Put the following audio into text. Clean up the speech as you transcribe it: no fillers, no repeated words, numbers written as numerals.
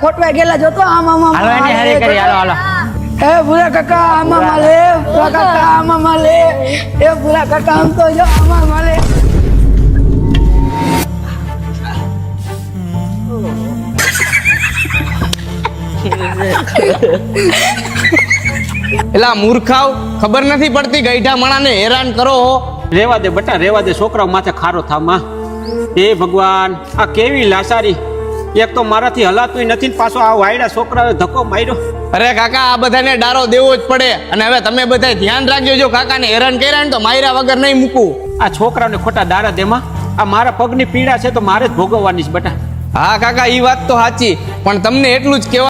ખોટવાઈ ગયેલા જોતો આમાં હાલો એને હારે કરી હાલો એ ભૂરા કાકા આમાં માલે ભૂરા કાકા આમાં માલે એ ભૂરા કાકા આમ તો જો આમાં માલે એલા મૂર્ખાવ ખબર નથી પડતી ગઈઢા માણાને હેરાન કરો. રેવા દે બટા રેવા દે, છોકરાઓ માથે ખારો થામાં. એ ભગવાન આ કેવી લાસારી, એક તો મારાથી હલાતું નથી ને પાછો આ વાયડા છોકરાએ ધક્કો માર્યો. અરે કાકા આ બધાને ડારો દેવો જ પડે અને હવે તમે બધા ધ્યાન રાખજો, જો કાકાને હેરાન કર્યા ને તો માર્યા વગર નહીં મૂકું. આ છોકરાઓને ખોટા દારા દેમાં આ મારા પગની પીડા છે તો મારે જ ભોગવવાની છે બટા. હા કાકા ઈ વાત તો સાચી, પણ તમને એટલું જ કહેવા